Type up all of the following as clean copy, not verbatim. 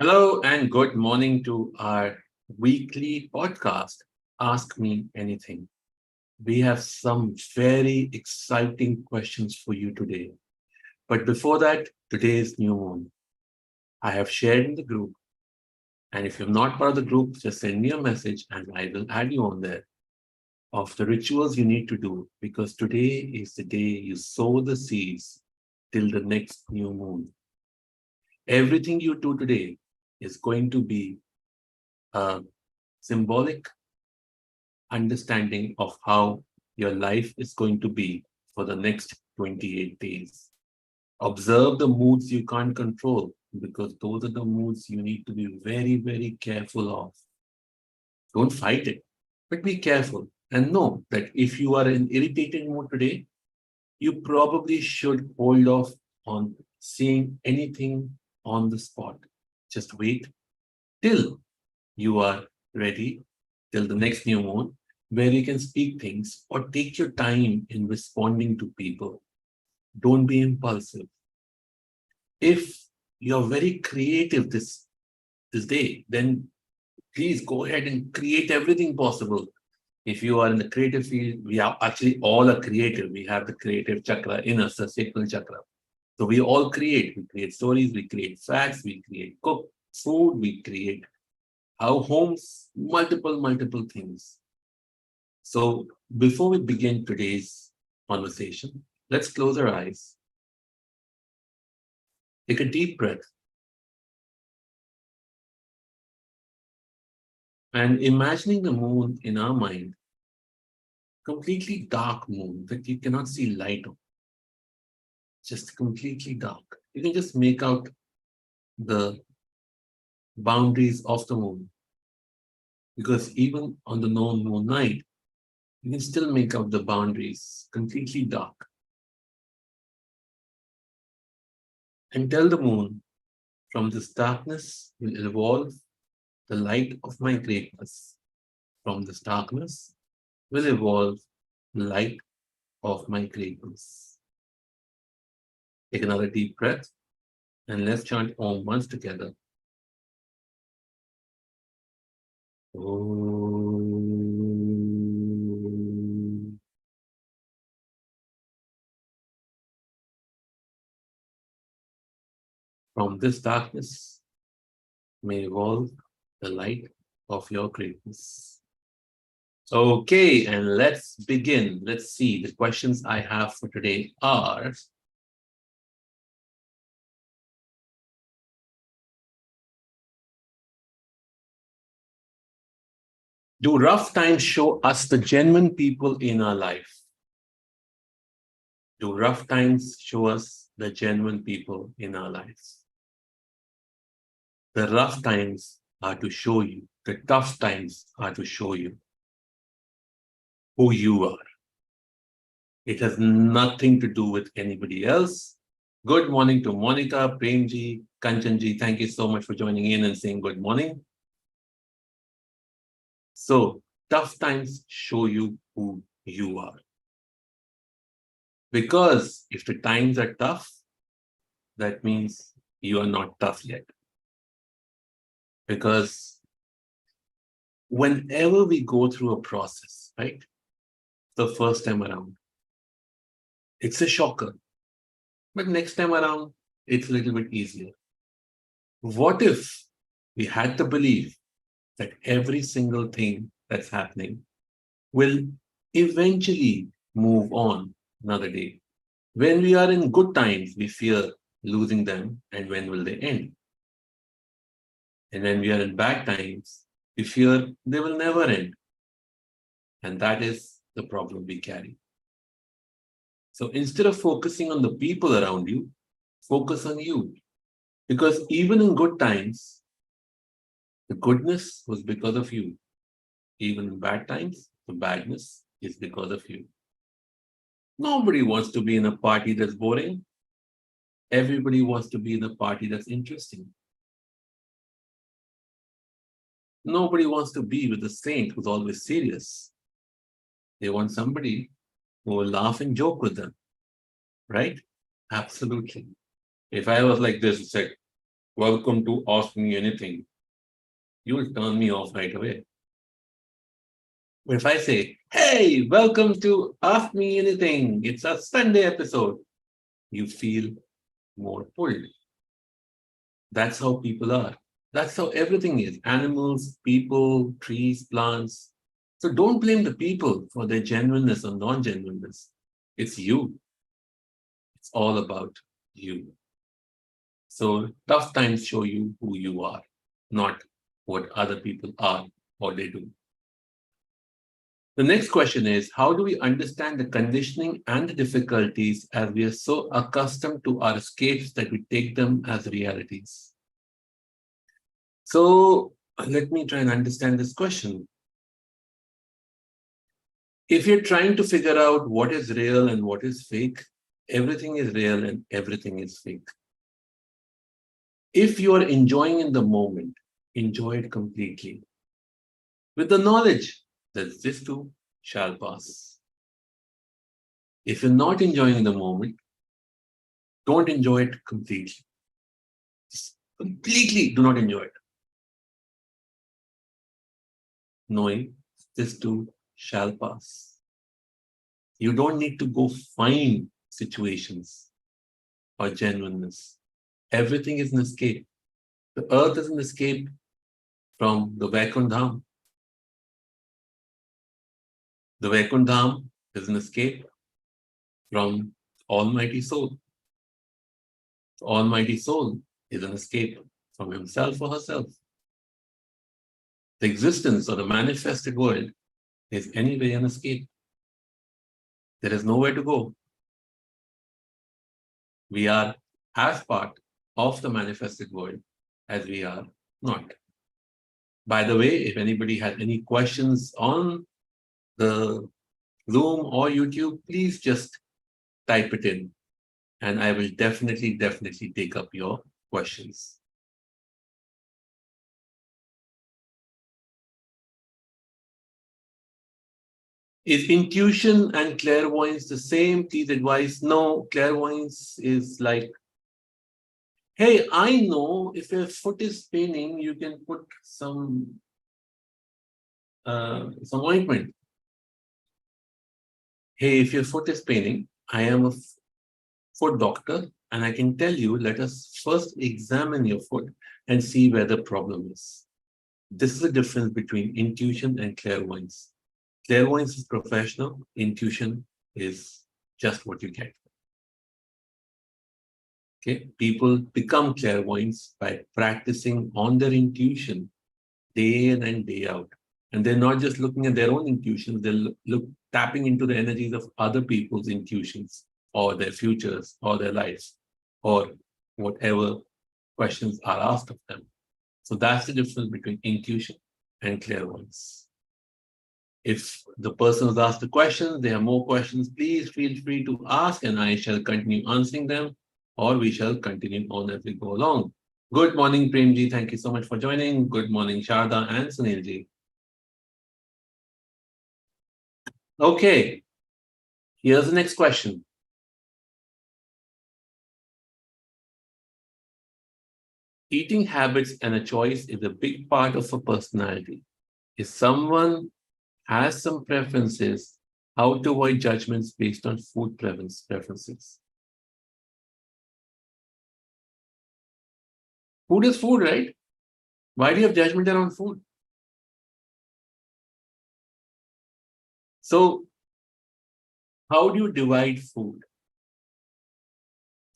Hello and good morning to our weekly podcast, Ask Me Anything. We have some very exciting questions for you today. But before that, today is new moon. I have shared in the group, and if you're not part of the group, just send me a message and I will add you on there of the rituals you need to do because today is the day you sow the seeds till the next new moon. Everything you do today is going to be a symbolic understanding of how your life is going to be for the next 28 days. Observe the moods you can't control because those are the moods you need to be very, very careful of. Don't fight it, but be careful and know that if you are in irritated mood today, you probably should hold off on seeing anything on the spot. Just wait till you are ready, till the next new moon, where you can speak things or take your time in responding to people. Don't be impulsive. If you're very creative this day, then please go ahead and create everything possible. If you are in the creative field, we are actually all are creative. We have the creative chakra in us, the sacral chakra. So we all create. We create stories, we create facts, we create cook food, we create our homes, multiple things. So before we begin today's conversation, let's close our eyes. Take a deep breath and imagining the moon in our mind, completely dark moon that you cannot see light on, just completely dark. You can just make out the boundaries of the moon because even on the no moon night, you can still make out the boundaries completely dark. And tell the moon, from this darkness will evolve the light of my greatness. From this darkness will evolve the light of my greatness. Take another deep breath and let's chant Om once together. Om. From this darkness may evolve the light of your greatness. Okay, and let's begin. Let's see. The questions I have for today are: do rough times show us the genuine people in our life? Do rough times show us the genuine people in our lives? The rough times are to show you, the tough times are to show you who you are. It has nothing to do with anybody else. Good morning to Monica, Premji, Kanchanji. Thank you so much for joining in and saying good morning. So, tough times show you who you are. Because if the times are tough, that means you are not tough yet. Because whenever we go through a process, right, the first time around, it's a shocker. But next time around, it's a little bit easier. What if we had the belief that every single thing that's happening will eventually move on another day? When we are in good times, we fear losing them, and when will they end? And when we are in bad times, we fear they will never end. And that is the problem we carry. So instead of focusing on the people around you, focus on you. Because even in good times, the goodness was because of you. Even in bad times, the badness is because of you. Nobody wants to be in a party that's boring. Everybody wants to be in a party that's interesting. Nobody wants to be with a saint who's always serious. They want somebody who will laugh and joke with them, right? Absolutely. If I was like this, it's like, welcome to Ask Me Anything, you'll turn me off right away. But if I say, hey, welcome to Ask Me Anything, it's a Sunday episode, you feel more pulled. That's how people are. That's how everything is, animals, people, trees, plants. So don't blame the people for their genuineness or non genuineness. It's you. It's all about you. So tough times show you who you are, not what other people are or they do. The next question is, how do we understand the conditioning and the difficulties as we are so accustomed to our escapes that we take them as realities? So let me try and understand this question. If you're trying to figure out what is real and what is fake, everything is real and everything is fake. If you are enjoying in the moment, enjoy it completely with the knowledge that this too shall pass. If you're not enjoying the moment, don't enjoy it completely. Just completely do not enjoy it. Knowing this too shall pass. You don't need to go find situations or genuineness. Everything is an escape. The earth is an escape from the Vaikundham. The Vaikundham is an escape from Almighty Soul. The Almighty Soul is an escape from himself or herself. The existence of the manifested world is anyway an escape. There is nowhere to go. We are as part of the manifested world as we are not. By the way, if anybody has any questions on the Zoom or YouTube, please just type it in and I will definitely take up your questions. Is intuition and clairvoyance the same? Please advise. No, clairvoyance is like, hey, I know if your foot is paining, you can put some ointment. Hey, if your foot is paining, I am a foot doctor and I can tell you, let us first examine your foot and see where the problem is. This is the difference between intuition and clairvoyance. Clairvoyance is professional, intuition is just what you get. Okay, people become clairvoyants by practicing on their intuition day in and day out. And they're not just looking at their own intuitions, they're tapping into the energies of other people's intuitions or their futures or their lives or whatever questions are asked of them. So that's the difference between intuition and clairvoyance. If the person who's asked the questions, they have more questions, please feel free to ask and I shall continue answering them or we shall continue on as we go along. Good morning, Premji. Thank you so much for joining. Good morning, Sharda and Sunilji. Okay, here's the next question. Eating habits and a choice is a big part of a personality. If someone has some preferences, how to avoid judgments based on food preferences? Food is food, right? Why do you have judgment around food? So, how do you divide food?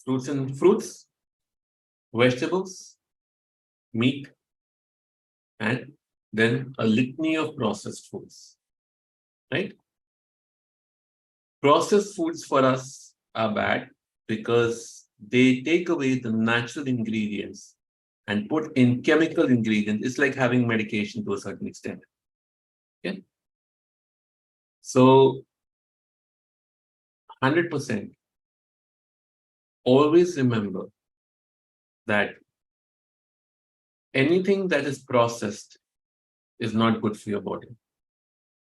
Fruits, vegetables, meat, and then a litany of processed foods, right? Processed foods for us are bad because they take away the natural ingredients and put in chemical ingredients. It's like having medication to a certain extent. Okay? So 100%, always remember that anything that is processed is not good for your body.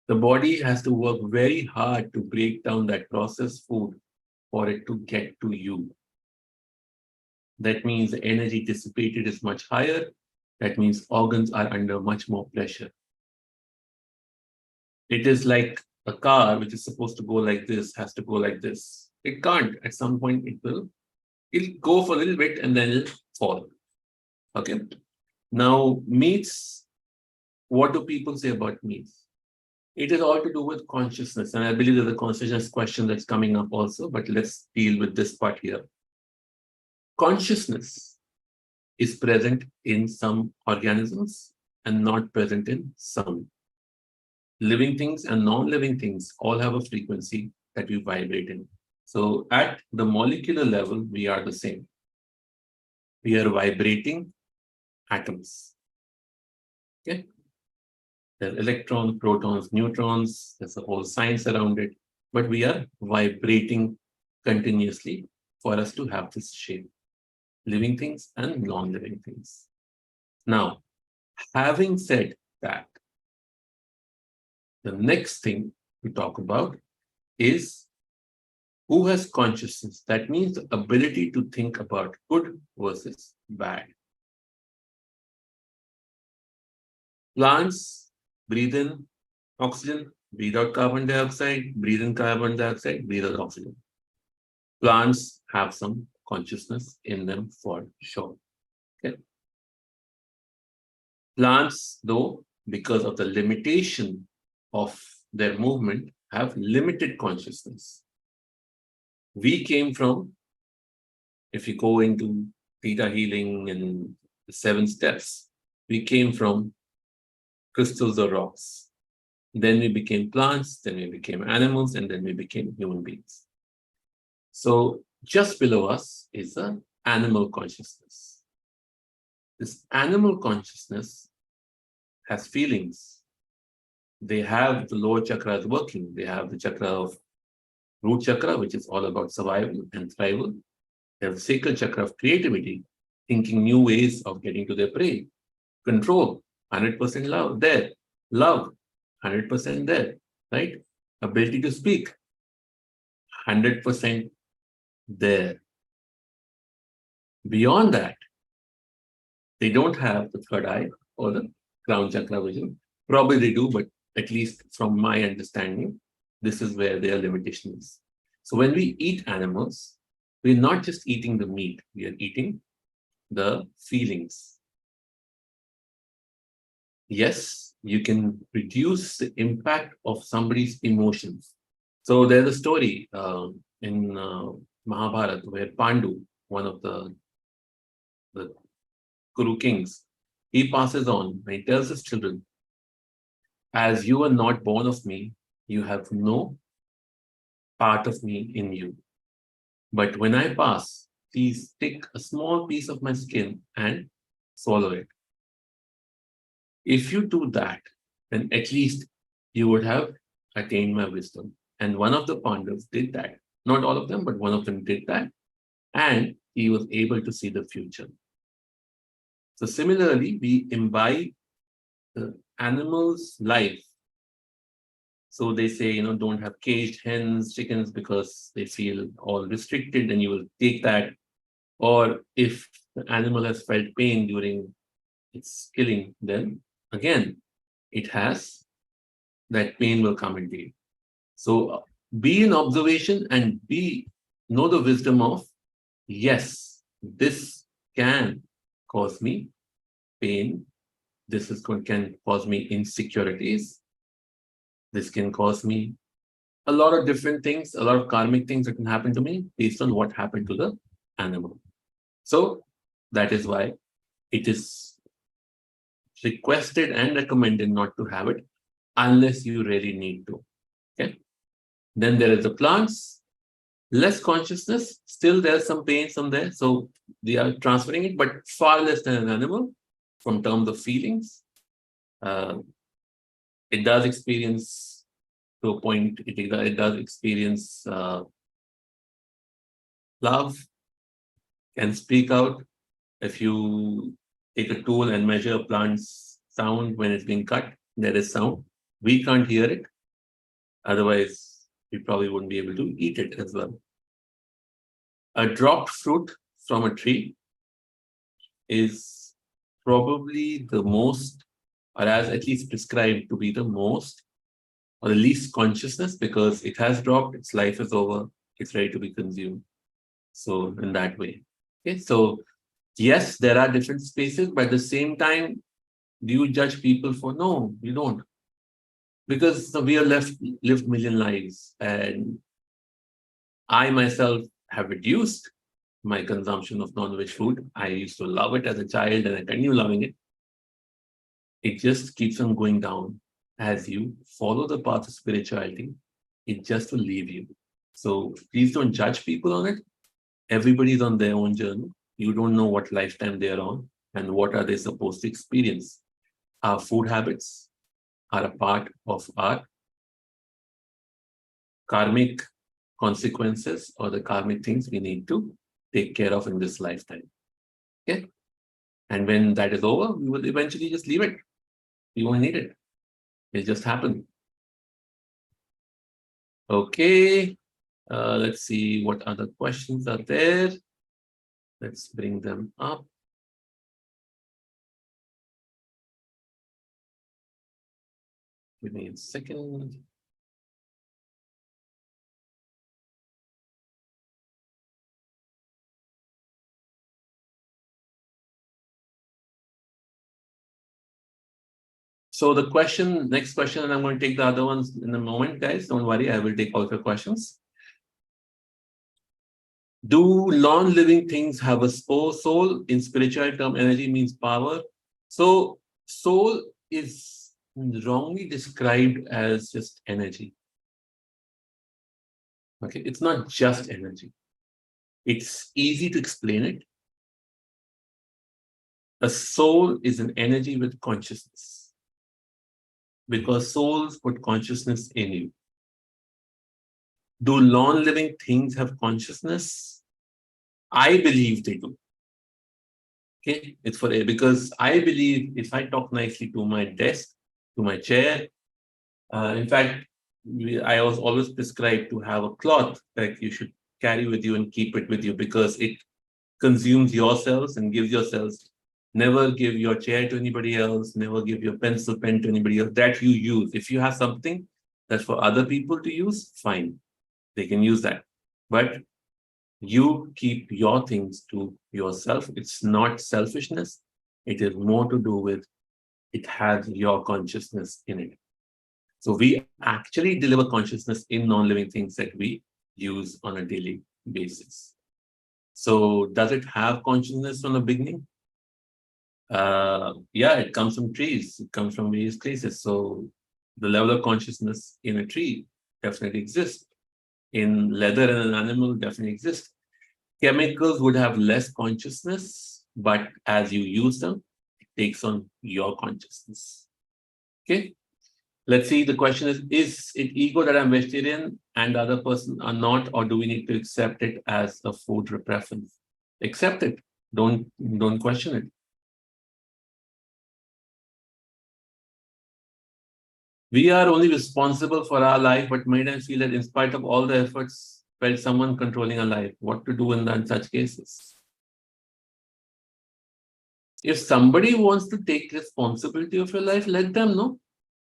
The body has to work very hard to break down that processed food for it to get to you. That means the energy dissipated is much higher. That means organs are under much more pressure. It is like a car which is supposed to go like this, has to go like this. It can't. At some point, it'll go for a little bit and then it'll fall. Okay. Now, meats, what do people say about meats? It is all to do with consciousness. And I believe there's a consciousness question that's coming up also, but let's deal with this part here. Consciousness is present in some organisms and not present in some. Living things and non-living things all have a frequency that we vibrate in. So at the molecular level, we are the same. We are vibrating atoms. Okay. There are electrons, protons, neutrons. There's a whole science around it. But we are vibrating continuously for us to have this shape. Living things and non-living things. Now, having said that, the next thing we talk about is who has consciousness. That means the ability to think about good versus bad. Plants breathe in oxygen, breathe out carbon dioxide, breathe in carbon dioxide, breathe out oxygen. Plants have some consciousness in them for sure. Okay. Plants, though, because of the limitation of their movement, have limited consciousness. We came from, if you go into theta healing and the 7 steps, we came from crystals or rocks. Then we became plants, then we became animals, and then we became human beings. So just below us is an animal consciousness. This animal consciousness has feelings. They have the lower chakras working. They have the chakra of root chakra, which is all about survival and thrival. They have the sacral chakra of creativity, thinking new ways of getting to their prey. Control, 100% love there. Love, 100% there, right? Ability to speak, 100% there. Beyond that, they don't have the third eye or the crown chakra vision. Probably they do, but at least from my understanding, this is where their limitation is. So when we eat animals, we're not just eating the meat, we are eating the feelings. Yes, you can reduce the impact of somebody's emotions. So there's a story in Mahabharata where Pandu, one of the Kuru kings, he passes on and he tells his children, as you are not born of me, you have no part of me in you. But when I pass, please take a small piece of my skin and swallow it. If you do that, then at least you would have attained my wisdom. And one of the Pandavas did that. Not all of them, but one of them did that. And he was able to see the future. So similarly, we imbibe the animal's life. So they say, don't have caged hens, chickens, because they feel all restricted, and you will take that. Or if the animal has felt pain during its killing, then again, it has that pain will come into you. So be in observation and know the wisdom of, yes, this can cause me pain. This can cause me insecurities. This can cause me a lot of different things, a lot of karmic things that can happen to me based on what happened to the animal. So that is why it is requested and recommended not to have it unless you really need to. Okay. Then there is the plants, less consciousness, still there's some pain, some there. So they are transferring it, but far less than an animal from terms of feelings. It does experience to a point, it does experience love, can speak out. If you take a tool and measure a plant's sound when it's being cut, there is sound. We can't hear it. Otherwise, we probably wouldn't be able to eat it as well. A dropped fruit from a tree is probably the most, or as at least prescribed to be the most, or the least consciousness, because it has dropped, its life is over, it's ready to be consumed. So, in that way. Okay, so yes, there are different spaces, but at the same time, do you judge people for? No, you don't. Because we have lived million lives, and I myself have reduced my consumption of non-veg food. I used to love it as a child, and I continue loving it. It just keeps on going down as you follow the path of spirituality. It just will leave you. So please don't judge people on it. Everybody's on their own journey. You don't know what lifetime they're on and what are they supposed to experience. Our food habits are a part of our karmic consequences or the karmic things we need to take care of in this lifetime. Okay. And when that is over, we will eventually just leave it. We won't need it. It just happened. Okay. Let's see what other questions are there. Let's bring them up. Give me a second. So the next question, and I'm going to take the other ones in a moment, guys. Don't worry, I will take all of your questions. Do non-living things have a soul? In spiritual term, energy means power. So soul is wrongly described as just energy. Okay, it's not just energy. It's easy to explain it. A soul is an energy with consciousness, because souls put consciousness in you. Do non-living things have consciousness? I believe they do. Okay, it's for because I believe if I talk nicely to my desk, to my chair, in fact, I was always prescribed to have a cloth that you should carry with you and keep it with you, because it consumes your cells and gives your cells. Never give your chair to anybody else. Never give your pencil pen to anybody else that you use. If you have something that's for other people to use, fine, they can use that. But you keep your things to yourself. It's not selfishness. It is more to do with it has your consciousness in it. So we actually deliver consciousness in non-living things that we use on a daily basis. So does it have consciousness from the beginning? Yeah, it comes from trees. It comes from various places. So the level of consciousness in a tree definitely exists. In leather and an animal definitely exists. Chemicals would have less consciousness, but as you use them, it takes on your consciousness. Okay. Let's see. The question is it ego that I'm vegetarian and the other person are not, or do we need to accept it as a food preference? Accept it. Don't question it. We are only responsible for our life, but many times feel that in spite of all the efforts, felt someone controlling our life. What to do in such cases? If somebody wants to take responsibility of your life, let them know.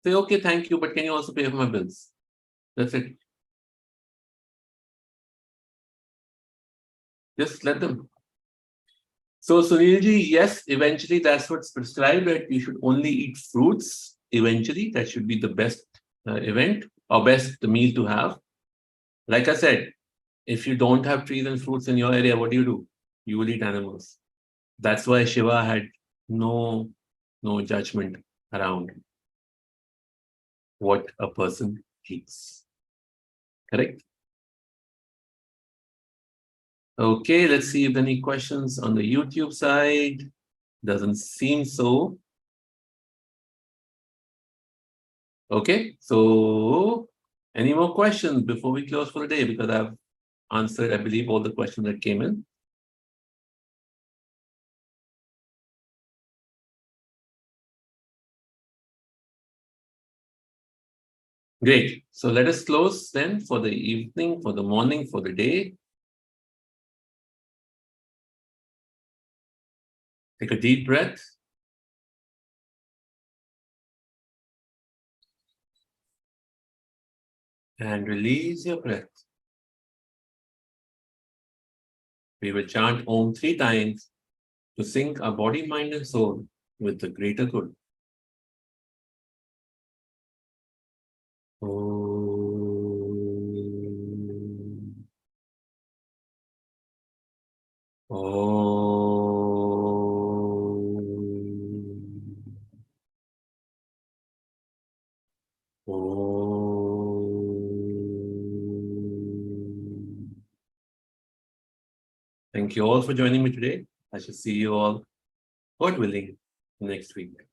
Say, okay, thank you, but can you also pay for my bills? That's it. Just let them. So, Sunilji, yes, eventually that's what's prescribed, that you should only eat fruits. Eventually, that should be the best event or best meal to have. Like I said, if you don't have trees and fruits in your area, what do? You will eat animals. That's why Shiva had no judgment around what a person eats. Correct? Okay, let's see if any questions on the YouTube side. Doesn't seem so. Okay, so any more questions before we close for the day? Because I've answered, I believe, all the questions that came in. Great. So let us close then for the evening, for the morning, for the day. Take a deep breath. And release your breath. We will chant Om 3 times to sync our body, mind, and soul with the greater good. Om. Om. Om. Thank you all for joining me today. I shall see you all, God willing, next week.